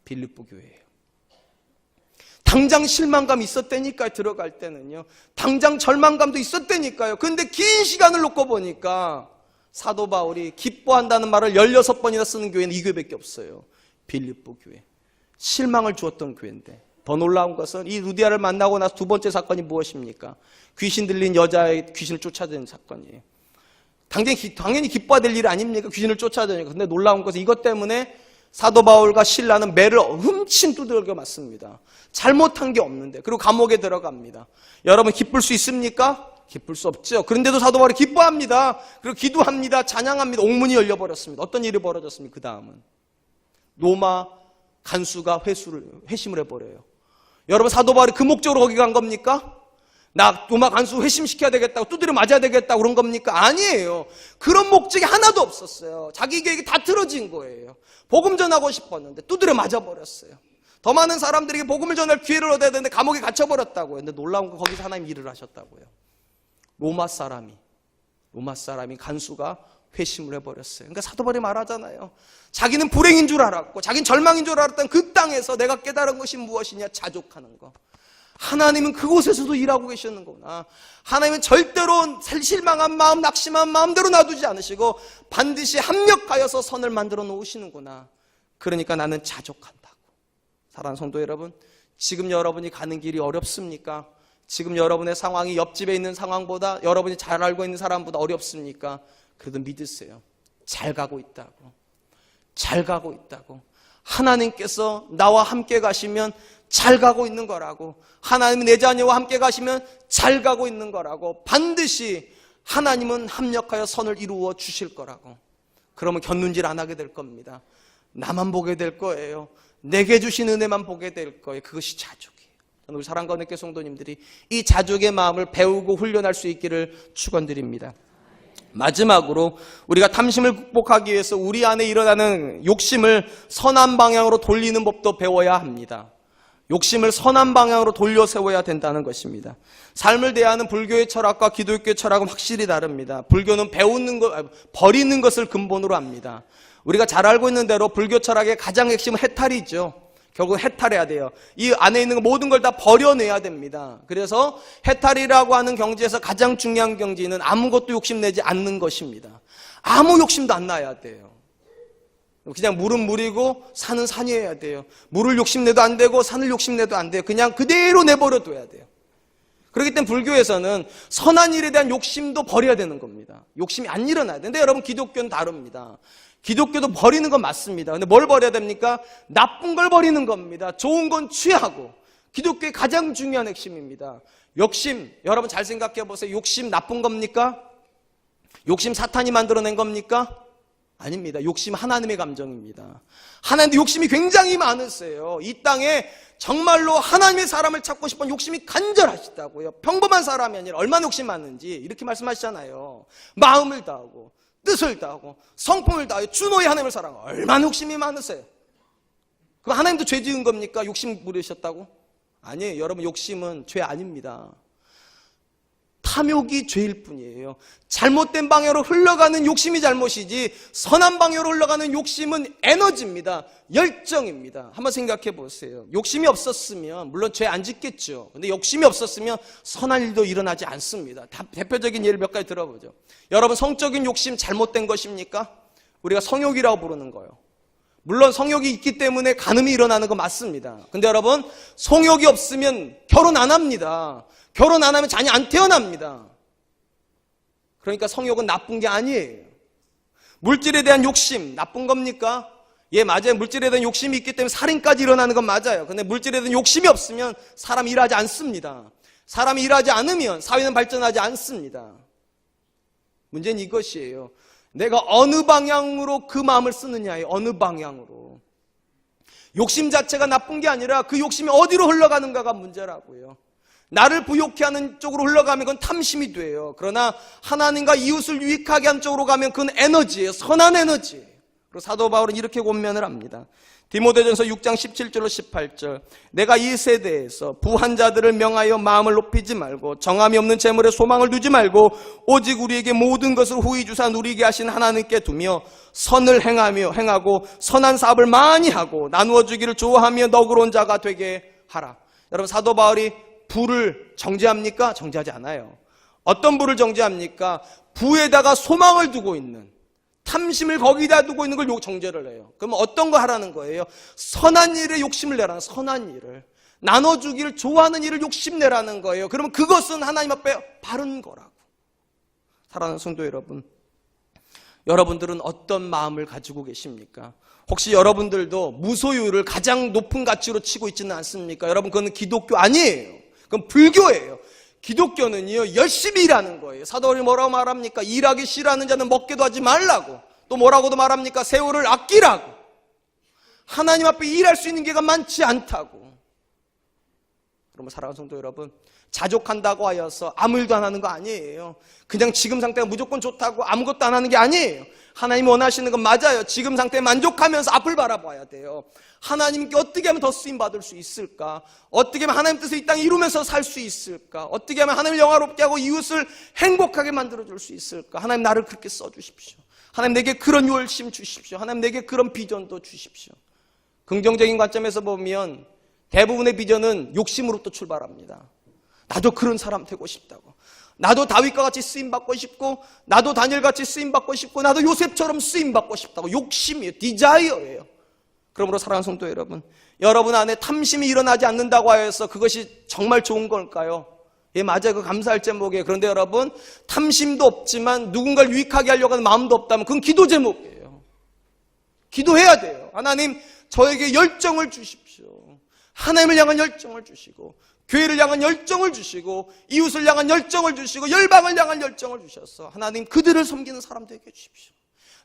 빌립보 교회예요. 당장 실망감이 있었다니까요. 들어갈 때는요. 당장 절망감도 있었다니까요. 그런데 긴 시간을 놓고 보니까 사도 바울이 기뻐한다는 말을 16번이나 쓰는 교회는 이 교회밖에 없어요. 빌립보 교회. 실망을 주었던 교회인데 더 놀라운 것은 이 루디아를 만나고 나서 두 번째 사건이 무엇입니까? 귀신 들린 여자의 귀신을 쫓아다니는 사건이에요. 당연히 기뻐야 될 일 아닙니까? 귀신을 쫓아다니니까. 근데 놀라운 것은 이것 때문에 사도 바울과 실라는 매를 훔친 두들겨 맞습니다. 잘못한 게 없는데. 그리고 감옥에 들어갑니다. 여러분 기쁠 수 있습니까? 기쁠 수 없죠. 그런데도 사도 바울이 기뻐합니다. 그리고 기도합니다. 찬양합니다. 옥문이 열려버렸습니다. 어떤 일이 벌어졌습니까? 그 다음은 로마 간수가 회심을 해버려요. 여러분 사도 바울이 그 목적으로 거기 간 겁니까? 나 로마 간수 회심시켜야 되겠다고 두드려 맞아야 되겠다고 그런 겁니까? 아니에요. 그런 목적이 하나도 없었어요. 자기 계획이 다 틀어진 거예요. 복음 전하고 싶었는데 두드려 맞아버렸어요. 더 많은 사람들에게 복음을 전할 기회를 얻어야 되는데 감옥에 갇혀버렸다고요. 근데 놀라운 건 거기서 하나님 일을 하셨다고요. 로마 사람이 간수가 회심을 해버렸어요. 그러니까 사도 바울이 말하잖아요. 자기는 불행인 줄 알았고 자기는 절망인 줄 알았던 그 땅에서 내가 깨달은 것이 무엇이냐? 자족하는 거. 하나님은 그곳에서도 일하고 계시는구나. 하나님은 절대로 실망한 마음, 낙심한 마음대로 놔두지 않으시고 반드시 합력하여서 선을 만들어 놓으시는구나. 그러니까 나는 자족한다고. 사랑하는 성도 여러분, 지금 여러분이 가는 길이 어렵습니까? 지금 여러분의 상황이 옆집에 있는 상황보다 여러분이 잘 알고 있는 사람보다 어렵습니까? 그래도 믿으세요. 잘 가고 있다고. 잘 가고 있다고. 하나님께서 나와 함께 가시면 잘 가고 있는 거라고. 하나님은 내 자녀와 함께 가시면 잘 가고 있는 거라고. 반드시 하나님은 합력하여 선을 이루어 주실 거라고. 그러면 견눈질 안 하게 될 겁니다. 나만 보게 될 거예요. 내게 주신 은혜만 보게 될 거예요. 그것이 자족이에요. 우리 사랑과 은혜교회 성도님들이 이 자족의 마음을 배우고 훈련할 수 있기를 축원드립니다. 마지막으로 우리가 탐심을 극복하기 위해서 우리 안에 일어나는 욕심을 선한 방향으로 돌리는 법도 배워야 합니다. 욕심을 선한 방향으로 돌려 세워야 된다는 것입니다. 삶을 대하는 불교의 철학과 기독교의 철학은 확실히 다릅니다. 불교는 버리는 것을 근본으로 합니다. 우리가 잘 알고 있는 대로 불교 철학의 가장 핵심은 해탈이죠. 결국 해탈해야 돼요. 이 안에 있는 모든 걸 다 버려내야 됩니다. 그래서 해탈이라고 하는 경지에서 가장 중요한 경지는 아무것도 욕심내지 않는 것입니다. 아무 욕심도 안 나야 돼요. 그냥 물은 물이고 산은 산이어야 돼요. 물을 욕심내도 안 되고 산을 욕심내도 안 돼요. 그냥 그대로 내버려둬야 돼요. 그렇기 때문에 불교에서는 선한 일에 대한 욕심도 버려야 되는 겁니다. 욕심이 안 일어나야 되는데 여러분 기독교는 다릅니다. 기독교도 버리는 건 맞습니다. 근데 뭘 버려야 됩니까? 나쁜 걸 버리는 겁니다. 좋은 건 취하고. 기독교의 가장 중요한 핵심입니다. 욕심, 여러분 잘 생각해 보세요. 욕심 나쁜 겁니까? 욕심 사탄이 만들어낸 겁니까? 아닙니다. 욕심 하나님의 감정입니다. 하나님도 욕심이 굉장히 많으세요. 이 땅에 정말로 하나님의 사람을 찾고 싶은 욕심이 간절하시다고요. 평범한 사람이 아니라 얼마나 욕심 많은지 이렇게 말씀하시잖아요. 마음을 다하고 뜻을 다하고 성품을 다하여 주노의 하나님을 사랑하고 얼마나 욕심이 많으세요. 그럼 하나님도 죄 지은 겁니까? 욕심 부리셨다고? 아니에요. 여러분 욕심은 죄 아닙니다. 다 탐욕이 죄일 뿐이에요. 잘못된 방향으로 흘러가는 욕심이 잘못이지 선한 방향으로 흘러가는 욕심은 에너지입니다. 열정입니다. 한번 생각해 보세요. 욕심이 없었으면 물론 죄 안 짓겠죠. 근데 욕심이 없었으면 선한 일도 일어나지 않습니다. 대표적인 예를 몇 가지 들어보죠. 여러분, 성적인 욕심 잘못된 것입니까? 우리가 성욕이라고 부르는 거예요. 물론 성욕이 있기 때문에 간음이 일어나는 거 맞습니다. 근데 여러분, 성욕이 없으면 결혼 안 합니다. 결혼 안 하면 자녀 안 태어납니다. 그러니까 성욕은 나쁜 게 아니에요. 물질에 대한 욕심 나쁜 겁니까? 예, 맞아요. 물질에 대한 욕심이 있기 때문에 살인까지 일어나는 건 맞아요. 근데 물질에 대한 욕심이 없으면 사람이 일하지 않습니다. 사람이 일하지 않으면 사회는 발전하지 않습니다. 문제는 이것이에요. 내가 어느 방향으로 그 마음을 쓰느냐예요. 어느 방향으로. 욕심 자체가 나쁜 게 아니라 그 욕심이 어디로 흘러가는가가 문제라고요. 나를 부욕케 하는 쪽으로 흘러가면 그건 탐심이 돼요. 그러나 하나님과 이웃을 유익하게 하는 쪽으로 가면 그건 에너지예요. 선한 에너지. 그리고 사도 바울은 이렇게 권면을 합니다. 디모데전서 6장 17절로 18절. 내가 이 세대에서 부한 자들을 명하여 마음을 높이지 말고 정함이 없는 재물에 소망을 두지 말고 오직 우리에게 모든 것을 후히 주사 누리게 하신 하나님께 두며 선을 행하고 선한 사업을 많이 하고 나누어 주기를 좋아하며 너그러운 자가 되게 하라. 여러분, 사도 바울이 부를 정죄합니까? 정죄하지 않아요. 어떤 부를 정죄합니까? 부에다가 소망을 두고 있는, 탐심을 거기다 두고 있는 걸 정죄를 해요. 그러면 어떤 거 하라는 거예요? 선한 일에 욕심을 내라는, 선한 일을 나눠주기를 좋아하는 일을 욕심내라는 거예요. 그러면 그것은 하나님 앞에 바른 거라고. 사랑하는 성도 여러분, 여러분들은 어떤 마음을 가지고 계십니까? 혹시 여러분들도 무소유를 가장 높은 가치로 치고 있지는 않습니까? 여러분, 그건 기독교 아니에요. 그건 불교예요. 기독교는요, 열심히 일하는 거예요. 사도 바울이 뭐라고 말합니까? 일하기 싫어하는 자는 먹게도 하지 말라고. 또 뭐라고도 말합니까? 세월을 아끼라고. 하나님 앞에 일할 수 있는 게가 많지 않다고. 그러면 사랑하는 성도 여러분, 자족한다고 하여서 아무 일도 안 하는 거 아니에요. 그냥 지금 상태가 무조건 좋다고 아무것도 안 하는 게 아니에요. 하나님이 원하시는 건 맞아요. 지금 상태에 만족하면서 앞을 바라봐야 돼요. 하나님께 어떻게 하면 더 쓰임받을 수 있을까? 어떻게 하면 하나님 뜻을 이 땅에 이루면서 살 수 있을까? 어떻게 하면 하나님을 영화롭게 하고 이웃을 행복하게 만들어줄 수 있을까? 하나님, 나를 그렇게 써주십시오. 하나님, 내게 그런 열심 주십시오. 하나님, 내게 그런 비전도 주십시오. 긍정적인 관점에서 보면 대부분의 비전은 욕심으로부터 출발합니다. 나도 그런 사람 되고 싶다고. 나도 다윗과 같이 쓰임받고 싶고, 나도 다니엘같이 쓰임받고 싶고, 나도 요셉처럼 쓰임받고 싶다고. 욕심이에요. 디자이어예요. 그러므로 사랑하는 성도 여러분, 여러분 안에 탐심이 일어나지 않는다고 하여서 그것이 정말 좋은 걸까요? 예, 맞아요. 그 감사할 제목이에요. 그런데 여러분, 탐심도 없지만 누군가를 유익하게 하려고 하는 마음도 없다면 그건 기도 제목이에요. 기도해야 돼요. 하나님, 저에게 열정을 주십시오. 하나님을 향한 열정을 주시고, 교회를 향한 열정을 주시고, 이웃을 향한 열정을 주시고, 열방을 향한 열정을 주셔서 하나님, 그들을 섬기는 사람 되게 해주십시오.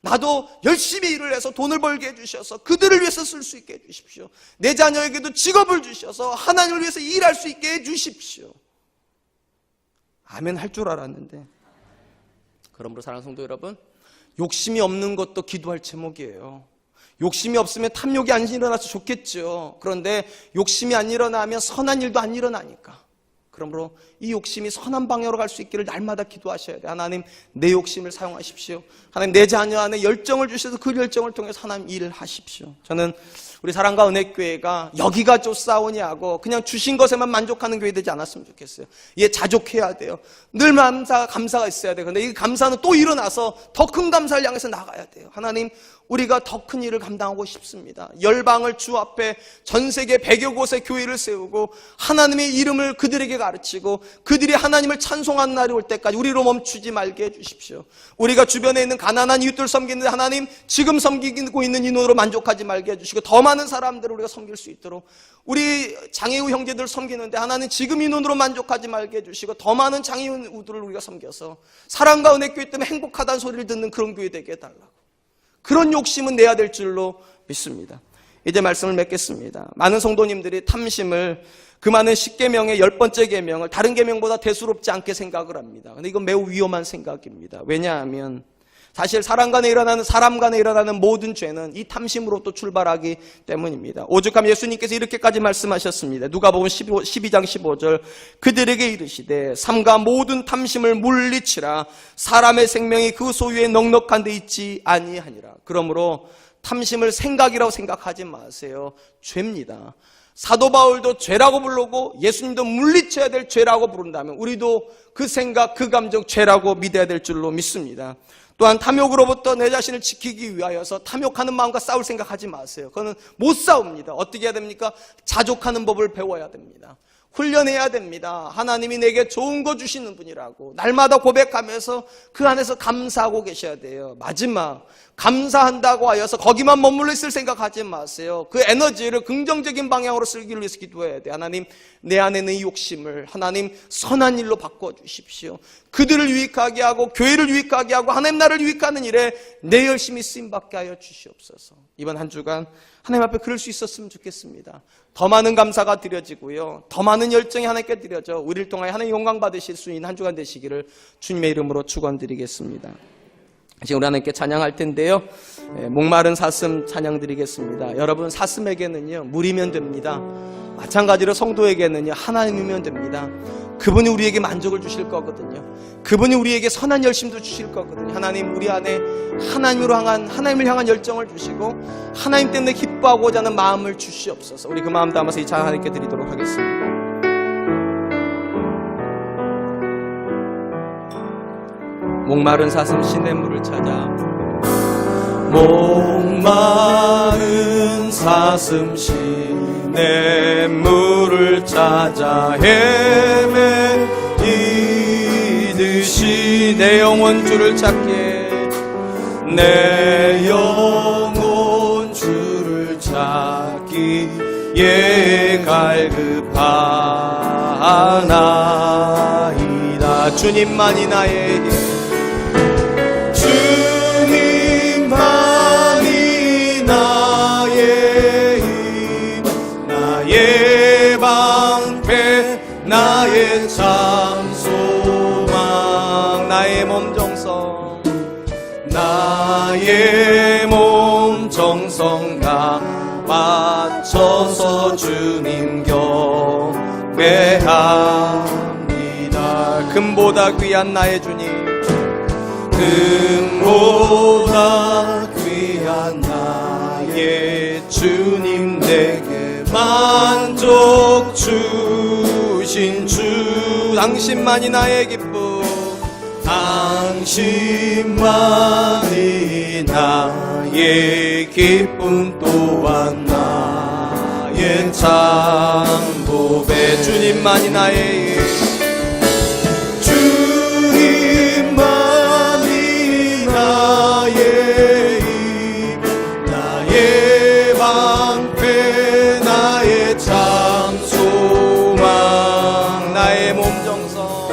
나도 열심히 일을 해서 돈을 벌게 해주셔서 그들을 위해서 쓸 수 있게 해주십시오. 내 자녀에게도 직업을 주셔서 하나님을 위해서 일할 수 있게 해주십시오. 아멘 할 줄 알았는데. 그러므로 사랑하는 성도 여러분, 욕심이 없는 것도 기도할 제목이에요. 욕심이 없으면 탐욕이 안 일어나서 좋겠죠. 그런데 욕심이 안 일어나면 선한 일도 안 일어나니까. 그러므로 이 욕심이 선한 방향으로 갈 수 있기를 날마다 기도하셔야 돼요. 하나님, 내 욕심을 사용하십시오. 하나님, 내 자녀 안에 열정을 주셔서 그 열정을 통해서 하나님 일을 하십시오. 저는 우리 사랑과 은혜교회가 여기가 좋사오냐고 그냥 주신 것에만 만족하는 교회 되지 않았으면 좋겠어요. 예, 자족해야 돼요. 늘 감사가 있어야 돼요. 그런데 이 감사는 또 일어나서 더 큰 감사를 향해서 나가야 돼요. 하나님, 우리가 더 큰 일을 감당하고 싶습니다. 열방을 주 앞에 전 세계 100여 곳의 교회를 세우고 하나님의 이름을 그들에게 가르치고 그들이 하나님을 찬송하는 날이 올 때까지 우리로 멈추지 말게 해주십시오. 우리가 주변에 있는 가난한 이웃들 섬기는데 하나님, 지금 섬기고 있는 인원으로 만족하지 말게 해주시고 더 많은 사람들을 우리가 섬길 수 있도록, 우리 장애우 형제들 섬기는데 하나님, 지금 인원으로 만족하지 말게 해주시고 더 많은 장애우들을 우리가 섬겨서 사랑과 은혜교회 때문에 행복하다는 소리를 듣는 그런 교회 되게 해달라고. 그런 욕심은 내야 될 줄로 믿습니다. 이제 말씀을 맺겠습니다. 많은 성도님들이 탐심을, 그 많은 10계명의 10번째 계명을 다른 계명보다 대수롭지 않게 생각을 합니다. 근데 이건 매우 위험한 생각입니다. 왜냐하면 사실 사람 간에 일어나는 모든 죄는 이 탐심으로부터 출발하기 때문입니다. 오죽하면 예수님께서 이렇게까지 말씀하셨습니다. 누가복음 12장 15절 그들에게 이르시되 삼가 모든 탐심을 물리치라 사람의 생명이 그 소유에 넉넉한 데 있지 아니하니라. 그러므로 탐심을 생각이라고 생각하지 마세요. 죄입니다. 사도 바울도 죄라고 부르고 예수님도 물리쳐야 될 죄라고 부른다면 우리도 그 생각, 그 감정 죄라고 믿어야 될 줄로 믿습니다. 또한 탐욕으로부터 내 자신을 지키기 위하여서 탐욕하는 마음과 싸울 생각하지 마세요. 그거는 못 싸웁니다. 어떻게 해야 됩니까? 자족하는 법을 배워야 됩니다. 훈련해야 됩니다. 하나님이 내게 좋은 거 주시는 분이라고 날마다 고백하면서 그 안에서 감사하고 계셔야 돼요. 마지막 감사한다고 하여서 거기만 머물러 있을 생각하지 마세요. 그 에너지를 긍정적인 방향으로 쓰기를 위해서 기도해야 돼요. 하나님 내 안에 있는 이 욕심을 하나님 선한 일로 바꿔주십시오. 그들을 유익하게 하고 교회를 유익하게 하고 하나님 나라를 유익하는 일에 내 열심히 쓰임받게 하여 주시옵소서. 이번 한 주간 하나님 앞에 그럴 수 있었으면 좋겠습니다. 더 많은 감사가 드려지고요. 더 많은 열정이 하나님께 드려져 우리를 통하여 하나님 영광 받으실 수 있는 한 주간 되시기를 주님의 이름으로 축원드리겠습니다. 지금 우리 하나님께 찬양할 텐데요. 목마른 사슴 찬양 드리겠습니다. 여러분 사슴에게는요 물이면 됩니다. 마찬가지로 성도에게는요 하나님이면 됩니다. 그분이 우리에게 만족을 주실 거거든요. 그분이 우리에게 선한 열심도 주실 거거든요. 하나님 우리 안에 하나님을 향한 열정을 주시고 하나님 때문에 기뻐하고자 하는 마음을 주시옵소서. 우리 그 마음 담아서 이 찬양 하나님께 드리도록 하겠습니다. 목마른 사슴 시냇물을 찾아 목마른 사슴 시냇물을 찾아 헤매이듯이 내 영혼 주를 찾게 내 영혼 주를 찾기에 갈급하나이다. 주님만이 나의 힘 주님만이 나의 힘 나의 방패 나의 참 소망 나의 몸 정성 나의 몸 정성 나 맞춰서 주님 경배합니다. 금보다 귀한 나의 주님 금보다 귀한 나의 주님 내게 만족 주신 주 당신만이 나의 기쁨 당신만이 나의 기쁨 또한 나의 참보배 주님만이 나의 나의 힘 나의 방패 나의 참 소망 나의 몸 정성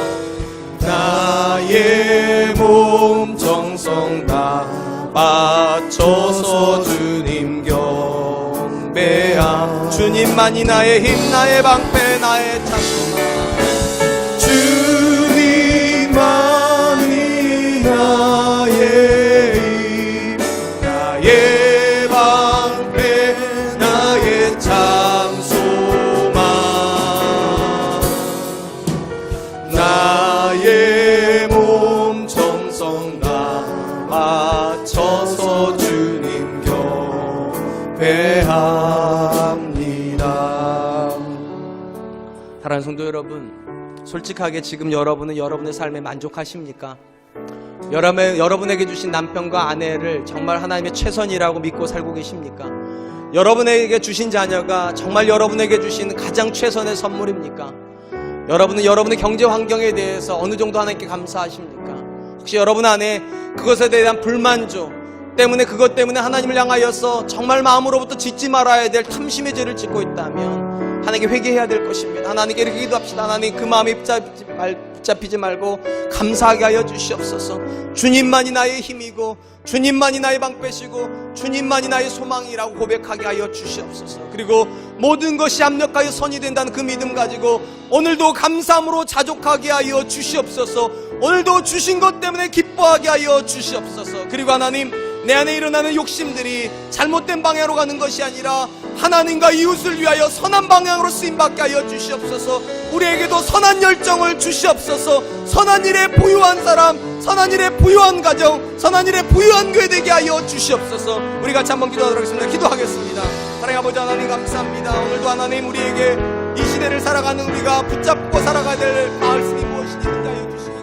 나의 몸 정성 나 맞춰서 주님 경배함 주님만이 나의 힘 나의 방패 나의 참 소망 주님만이 나의 힘 나의 방패 나의 참 소망 나의 몸 정성 나 맞춰서 주님 경배합니다. 사랑하는 성도 여러분, 솔직하게 지금 여러분은 여러분의 삶에 만족하십니까? 여러분에게 주신 남편과 아내를 정말 하나님의 최선이라고 믿고 살고 계십니까? 여러분에게 주신 자녀가 정말 여러분에게 주신 가장 최선의 선물입니까? 여러분은 여러분의 경제 환경에 대해서 어느 정도 하나님께 감사하십니까? 혹시 여러분 안에 그것에 대한 불만족 때문에 그것 때문에 하나님을 향하여서 정말 마음으로부터 짓지 말아야 될 탐심의 죄를 짓고 있다면 하나님께 회개해야 될 것입니다. 하나님께 이렇게 기도합시다. 하나님 그 마음에 붙잡지 붙잡히지 말고 감사하게 하여 주시옵소서. 주님만이 나의 힘이고 주님만이 나의 방패시고 주님만이 나의 소망이라고 고백하게 하여 주시옵소서. 그리고 모든 것이 합력하여 선이 된다는 그 믿음 가지고 오늘도 감사함으로 자족하게 하여 주시옵소서. 오늘도 주신 것 때문에 기뻐하게 하여 주시옵소서. 그리고 하나님, 내 안에 일어나는 욕심들이 잘못된 방향으로 가는 것이 아니라 하나님과 이웃을 위하여 선한 방향으로 쓰임받게 하여 주시옵소서. 우리에게도 선한 열정을 주시옵소서. 선한 일에 부유한 사람, 선한 일에 부유한 가정, 선한 일에 부유한 교회 되게 하여 주시옵소서. 우리 같이 한번 기도하도록 하겠습니다. 기도하겠습니다. 사랑의 아버지 하나님, 감사합니다. 오늘도 하나님, 우리에게 이 시대를 살아가는 우리가 붙잡고 살아가야 될 말씀이 무엇인지 알려 주시옵소서.